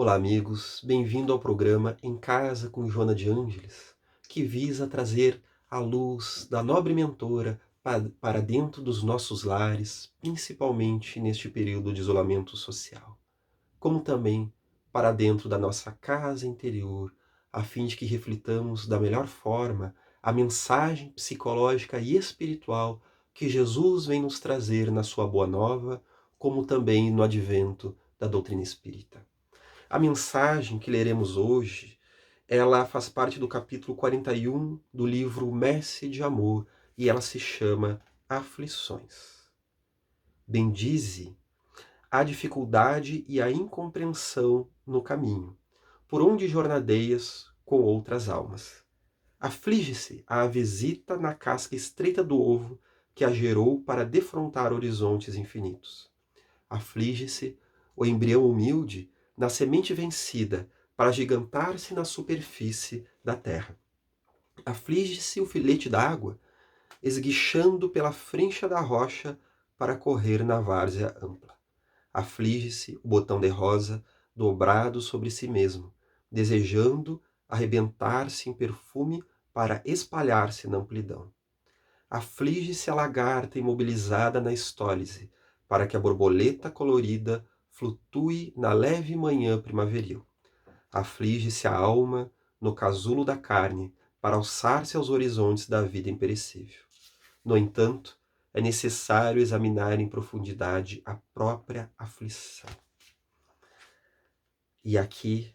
Olá, amigos. Bem-vindo ao programa Em Casa com Joana de Ângeles, que visa trazer a luz da nobre mentora para dentro dos nossos lares, principalmente neste período de isolamento social, como também para dentro da nossa casa interior, a fim de que reflitamos da melhor forma a mensagem psicológica e espiritual que Jesus vem nos trazer na sua Boa Nova, como também no advento da doutrina espírita. A mensagem que leremos hoje, ela faz parte do capítulo 41 do livro Messe de Amor e ela se chama Aflições. Bendize a dificuldade e a incompreensão no caminho, por onde jornadeias com outras almas. Aflige-se a visita na casca estreita do ovo que a gerou para defrontar horizontes infinitos. Aflige-se o embrião humilde na semente vencida para gigantar-se na superfície da terra. Aflige-se o filete d'água, esguichando pela frincha da rocha para correr na várzea ampla. Aflige-se o botão de rosa dobrado sobre si mesmo, desejando arrebentar-se em perfume para espalhar-se na amplidão. Aflige-se a lagarta imobilizada na estólise, para que a borboleta colorida flutue na leve manhã primaveril. Aflige-se a alma no casulo da carne, para alçar-se aos horizontes da vida imperecível. No entanto, é necessário examinar em profundidade a própria aflição. E aqui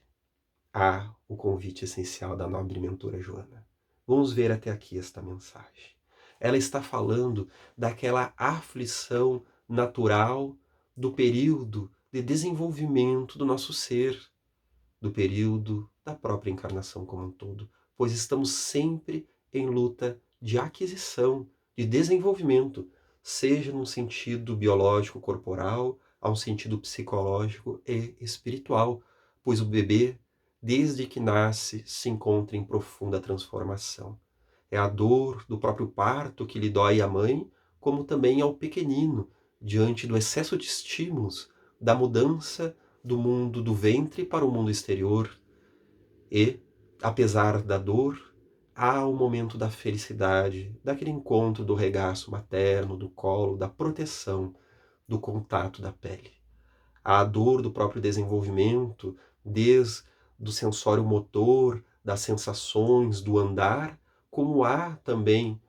há o convite essencial da nobre mentora Joana. Vamos ver até aqui esta mensagem. Ela está falando daquela aflição natural do período de desenvolvimento do nosso ser, do período da própria encarnação como um todo, pois estamos sempre em luta de aquisição, de desenvolvimento, seja num sentido biológico corporal, a um sentido psicológico e espiritual, pois o bebê, desde que nasce, se encontra em profunda transformação. É a dor do próprio parto que lhe dói à mãe, como também ao pequenino, diante do excesso de estímulos, da mudança do mundo do ventre para o mundo exterior. E, apesar da dor, há o momento da felicidade, daquele encontro do regaço materno, do colo, da proteção, do contato da pele. Há a dor do próprio desenvolvimento, desde do sensório motor, das sensações, do andar, como há também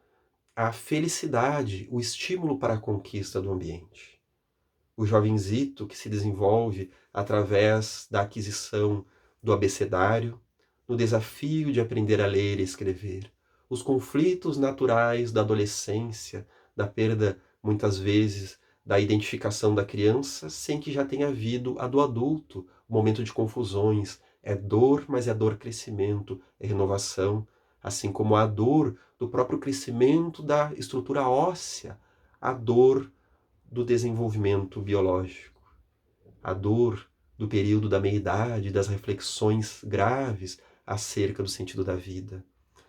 a felicidade, o estímulo para a conquista do ambiente. O jovenzito que se desenvolve através da aquisição do abecedário, no desafio de aprender a ler e escrever, os conflitos naturais da adolescência, da perda, muitas vezes, da identificação da criança, sem que já tenha havido a do adulto, o momento de confusões, é dor, mas é dor crescimento, é renovação, assim como a dor do próprio crescimento da estrutura óssea, a dor do desenvolvimento biológico, a dor do período da meia-idade, das reflexões graves acerca do sentido da vida,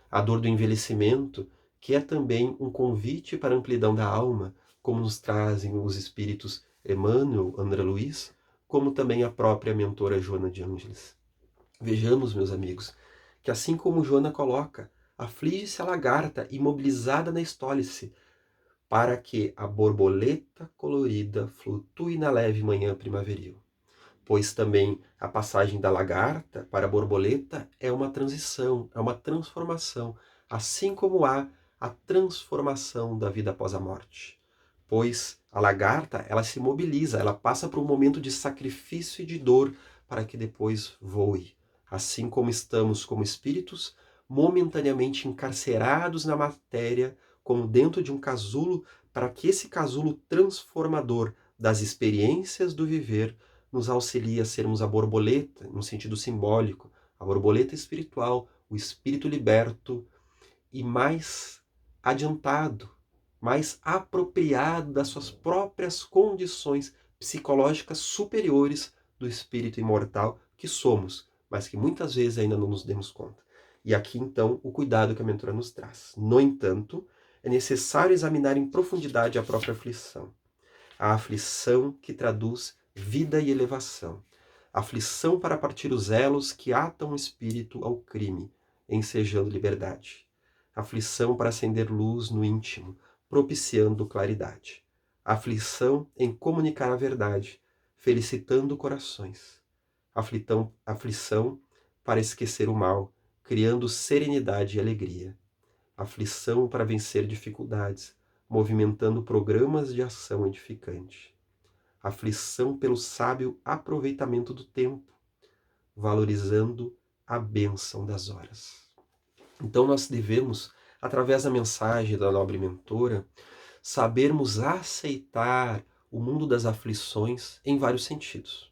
a dor do envelhecimento, que é também um convite para a amplidão da alma, como nos trazem os espíritos Emmanuel, André Luiz, como também a própria mentora Joana de Ângeles. Vejamos, meus amigos, que assim como Joana coloca, aflige-se a lagarta imobilizada na estólice, para que a borboleta colorida flutue na leve manhã primaveril. Pois também a passagem da lagarta para a borboleta é uma transição, é uma transformação, assim como há a transformação da vida após a morte. Pois a lagarta, ela se mobiliza, ela passa por um momento de sacrifício e de dor para que depois voe. Assim como estamos como espíritos momentaneamente encarcerados na matéria, como dentro de um casulo, para que esse casulo transformador das experiências do viver nos auxilie a sermos a borboleta, no sentido simbólico, a borboleta espiritual, o espírito liberto e mais adiantado, mais apropriado das suas próprias condições psicológicas superiores do espírito imortal que somos, mas que muitas vezes ainda não nos demos conta. E aqui então o cuidado que a mentora nos traz. No entanto, é necessário examinar em profundidade a própria aflição. A aflição que traduz vida e elevação. aflição para partir os elos que atam o espírito ao crime, ensejando liberdade, aflição para acender luz no íntimo, propiciando claridade, aflição em comunicar a verdade, felicitando corações, aflição para esquecer o mal, criando serenidade e alegria, aflição para vencer dificuldades, movimentando programas de ação edificante, aflição pelo sábio aproveitamento do tempo, valorizando a bênção das horas. Então nós devemos, através da mensagem da nobre mentora, sabermos aceitar o mundo das aflições em vários sentidos.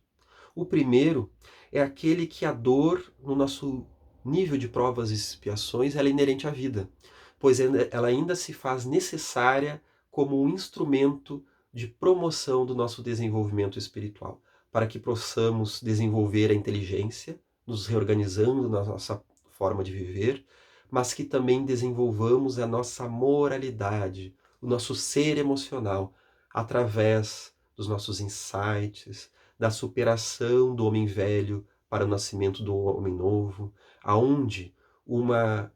O primeiro é aquele que a dor, no nosso nível de provas e expiações, ela é inerente à vida, pois ela ainda se faz necessária como um instrumento de promoção do nosso desenvolvimento espiritual, para que possamos desenvolver a inteligência, nos reorganizando na nossa forma de viver, mas que também desenvolvamos a nossa moralidade, o nosso ser emocional, através dos nossos insights, da superação do homem velho para o nascimento do homem novo, aonde uma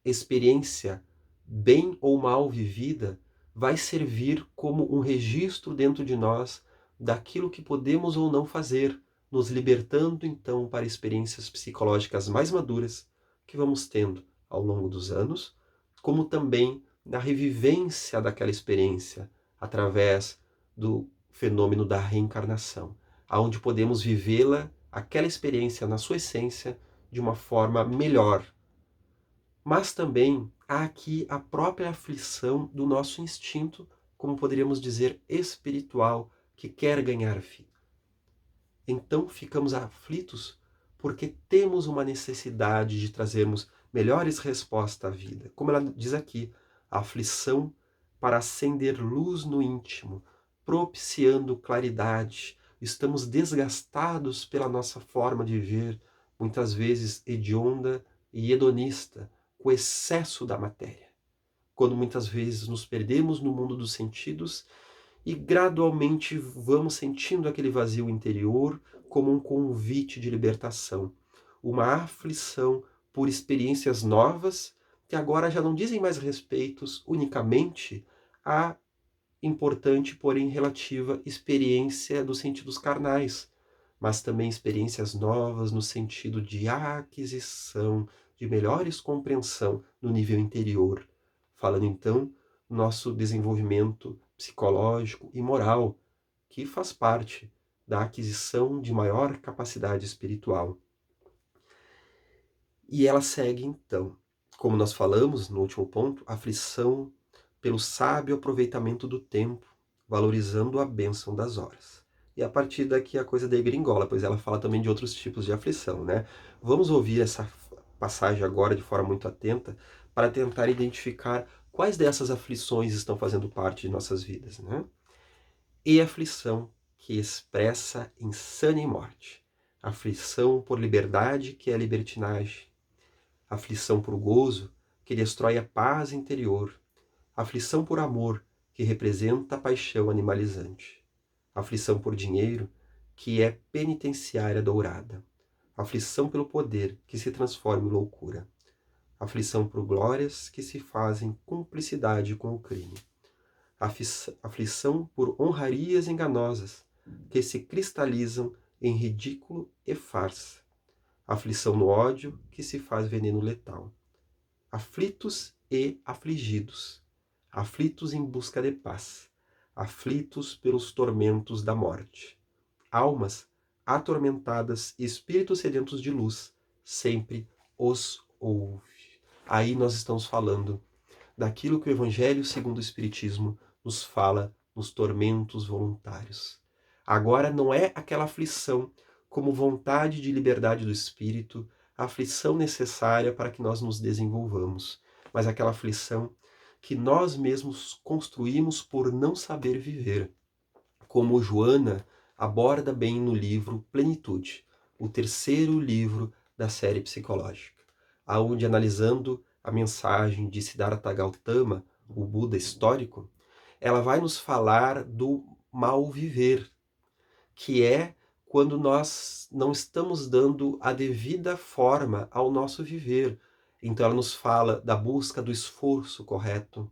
experiência bem ou mal vivida vai servir como um registro dentro de nós daquilo que podemos ou não fazer, nos libertando então para experiências psicológicas mais maduras que vamos tendo ao longo dos anos, como também na revivência daquela experiência através do fenômeno da reencarnação, aonde podemos vivê-la, aquela experiência na sua essência, de uma forma melhor. Mas também há aqui a própria aflição do nosso instinto, como poderíamos dizer, espiritual, que quer ganhar vida. Então ficamos aflitos porque temos uma necessidade de trazermos melhores respostas à vida. Como ela diz aqui, a aflição para acender luz no íntimo, propiciando claridade. Estamos desgastados pela nossa forma de viver, muitas vezes hedionda e hedonista, com o excesso da matéria. Quando muitas vezes nos perdemos no mundo dos sentidos e gradualmente vamos sentindo aquele vazio interior como um convite de libertação, uma aflição por experiências novas que agora já não dizem mais respeitos unicamente à importante, porém relativa experiência dos sentidos carnais, mas também experiências novas no sentido de aquisição, de melhores compreensão no nível interior, falando então nosso desenvolvimento psicológico e moral, que faz parte da aquisição de maior capacidade espiritual. E ela segue então, como nós falamos no último ponto, a aflição pelo sábio aproveitamento do tempo, valorizando a bênção das horas. E a partir daqui a coisa degringola, pois ela fala também de outros tipos de aflição, né? Vamos ouvir essa passagem agora de forma muito atenta para tentar identificar quais dessas aflições estão fazendo parte de nossas vidas, né? E aflição que expressa insânia e morte. Aflição por liberdade, que é a libertinagem. Aflição por gozo, que destrói a paz interior. Aflição por amor, que representa a paixão animalizante. Aflição por dinheiro, que é penitenciária dourada. Aflição pelo poder, que se transforma em loucura. Aflição por glórias, que se fazem cumplicidade com o crime. Aflição por honrarias enganosas, que se cristalizam em ridículo e farsa. Aflição no ódio, que se faz veneno letal. Aflitos e afligidos. Aflitos em busca de paz. Aflitos pelos tormentos da morte. Almas atormentadas e espíritos sedentos de luz, sempre os ouve. Aí nós estamos falando daquilo que o Evangelho segundo o Espiritismo nos fala nos tormentos voluntários. Agora não é aquela aflição como vontade de liberdade do espírito, a aflição necessária para que nós nos desenvolvamos, mas aquela aflição que nós mesmos construímos por não saber viver, como Joana aborda bem no livro Plenitude, o terceiro livro da série psicológica, aonde, analisando a mensagem de Siddhartha Gautama, o Buda histórico, ela vai nos falar do mal viver, que é quando nós não estamos dando a devida forma ao nosso viver. Então ela nos fala da busca do esforço correto,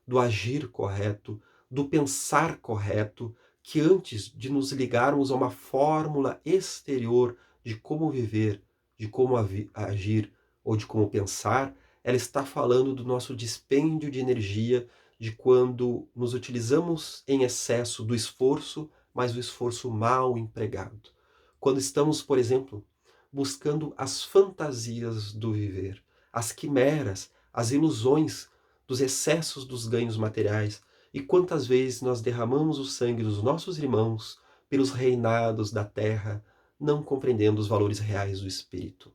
do agir correto, do pensar correto, que antes de nos ligarmos a uma fórmula exterior de como viver, de como agir ou de como pensar, ela está falando do nosso dispêndio de energia, de quando nos utilizamos em excesso do esforço, mas o esforço mal empregado. Quando estamos, por exemplo, buscando as fantasias do viver, as quimeras, as ilusões dos excessos dos ganhos materiais, e quantas vezes nós derramamos o sangue dos nossos irmãos pelos reinados da terra, não compreendendo os valores reais do espírito,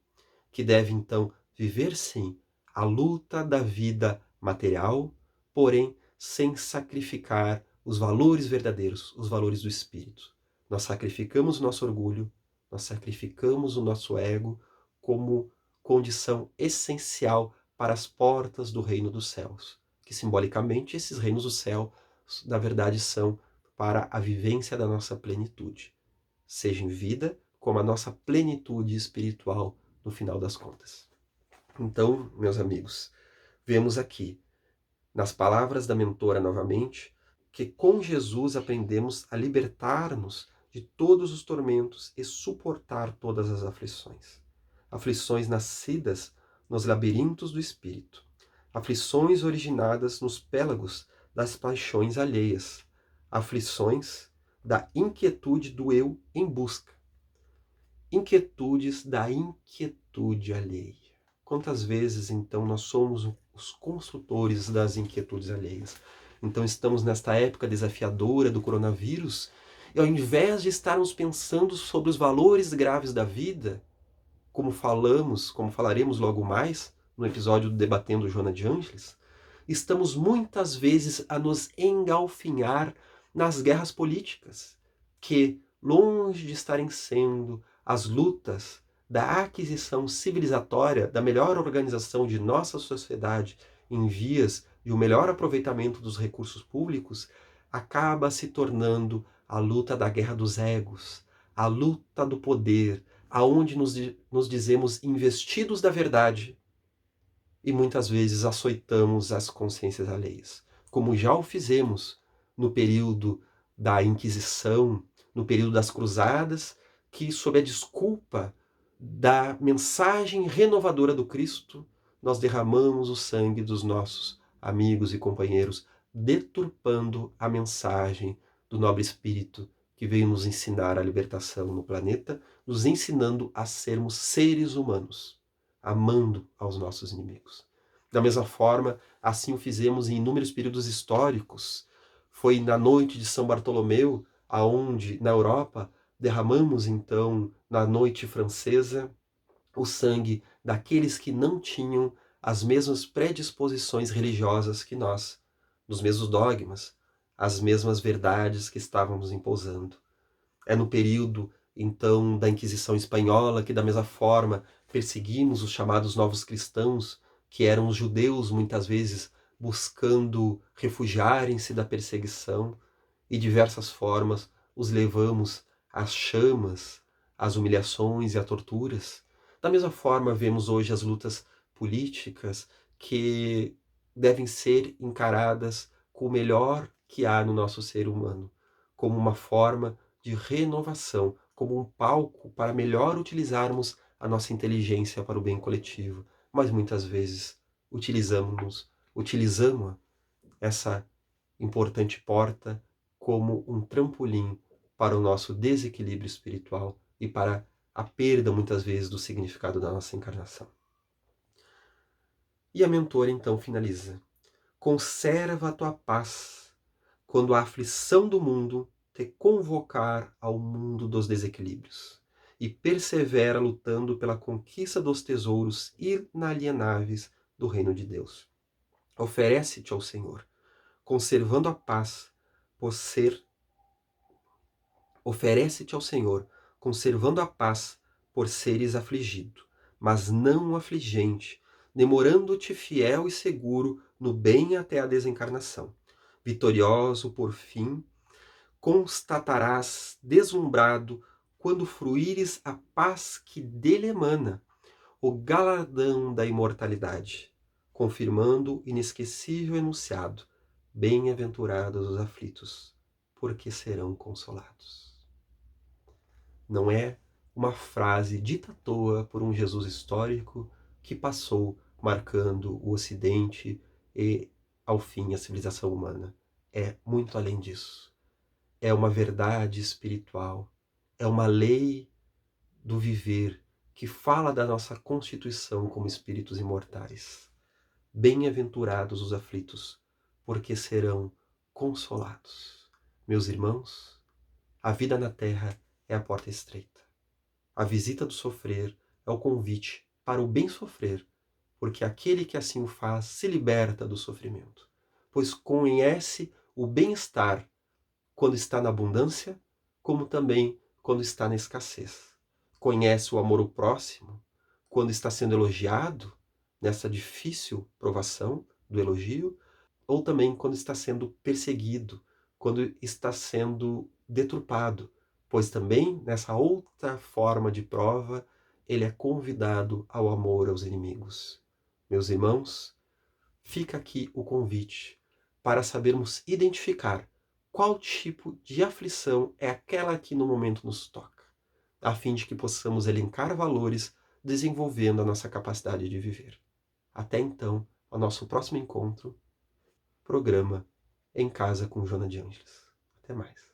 que deve então viver sim a luta da vida material, porém sem sacrificar os valores verdadeiros, os valores do espírito. Nós sacrificamos o nosso orgulho, nós sacrificamos o nosso ego como condição essencial para as portas do reino dos céus, que simbolicamente esses reinos do céu, na verdade, são para a vivência da nossa plenitude, seja em vida, como a nossa plenitude espiritual no final das contas. Então, meus amigos, vemos aqui, nas palavras da mentora novamente, que com Jesus aprendemos a libertar-nos de todos os tormentos e suportar todas as aflições. Aflições nascidas nos labirintos do espírito, aflições originadas nos pélagos das paixões alheias, aflições da inquietude do eu em busca, inquietudes da inquietude alheia. Quantas vezes, então, nós somos os consultores das inquietudes alheias? Então, estamos nesta época desafiadora do coronavírus, e ao invés de estarmos pensando sobre os valores graves da vida, como falaremos logo mais no episódio do Debatendo Joana de Ângeles, estamos muitas vezes a nos engalfinhar nas guerras políticas, que, longe de estarem sendo as lutas da aquisição civilizatória, da melhor organização de nossa sociedade em vias de um melhor aproveitamento dos recursos públicos, acaba se tornando a luta da guerra dos egos, a luta do poder, aonde nos dizemos investidos da verdade e muitas vezes açoitamos as consciências alheias, como já o fizemos no período da Inquisição, no período das Cruzadas, que, sob a desculpa da mensagem renovadora do Cristo, nós derramamos o sangue dos nossos amigos e companheiros, deturpando a mensagem do nobre Espírito que veio nos ensinar a libertação no planeta, nos ensinando a sermos seres humanos, amando aos nossos inimigos. Da mesma forma, assim o fizemos em inúmeros períodos históricos. Foi na noite de São Bartolomeu, aonde, na Europa, derramamos então, na noite francesa, o sangue daqueles que não tinham as mesmas predisposições religiosas que nós, nos mesmos dogmas, as mesmas verdades que estávamos imposando. É no período, então, da Inquisição Espanhola que, da mesma forma, perseguimos os chamados novos cristãos, que eram os judeus, muitas vezes, buscando refugiarem-se da perseguição, e diversas formas os levamos às chamas, às humilhações e a torturas. Da mesma forma, vemos hoje as lutas políticas que devem ser encaradas com o melhor que há no nosso ser humano, como uma forma de renovação, como um palco para melhor utilizarmos a nossa inteligência para o bem coletivo. Mas muitas vezes utilizamos essa importante porta como um trampolim para o nosso desequilíbrio espiritual e para a perda, muitas vezes, do significado da nossa encarnação. E a mentora, então, finaliza: conserva a tua paz quando a aflição do mundo te convocar ao mundo dos desequilíbrios, e persevera lutando pela conquista dos tesouros inalienáveis do reino de Deus. Oferece-te ao Senhor, conservando a paz por ser Oferece-te ao Senhor, conservando a paz por seres afligido, mas não afligente, demorando-te fiel e seguro no bem até a desencarnação. Vitorioso, por fim, constatarás deslumbrado quando fruíres a paz que dele emana, o galardão da imortalidade, confirmando o inesquecível enunciado: bem-aventurados os aflitos, porque serão consolados. Não é uma frase dita à toa por um Jesus histórico que passou marcando o Ocidente e, ao fim, a civilização humana. É muito além disso. É uma verdade espiritual, é uma lei do viver que fala da nossa constituição como espíritos imortais. Bem-aventurados os aflitos, porque serão consolados. Meus irmãos, a vida na terra é a porta estreita. A visita do sofrer é o convite para o bem sofrer, porque aquele que assim o faz se liberta do sofrimento, pois conhece o bem-estar quando está na abundância, como também quando está na escassez. Conhece o amor ao próximo quando está sendo elogiado, nessa difícil provação do elogio, ou também quando está sendo perseguido, quando está sendo deturpado, pois também nessa outra forma de prova ele é convidado ao amor aos inimigos. Meus irmãos, fica aqui o convite para sabermos identificar qual tipo de aflição é aquela que no momento nos toca, a fim de que possamos elencar valores desenvolvendo a nossa capacidade de viver. Até então, ao nosso próximo encontro, programa Em Casa com Joana de Ângeles. Até mais.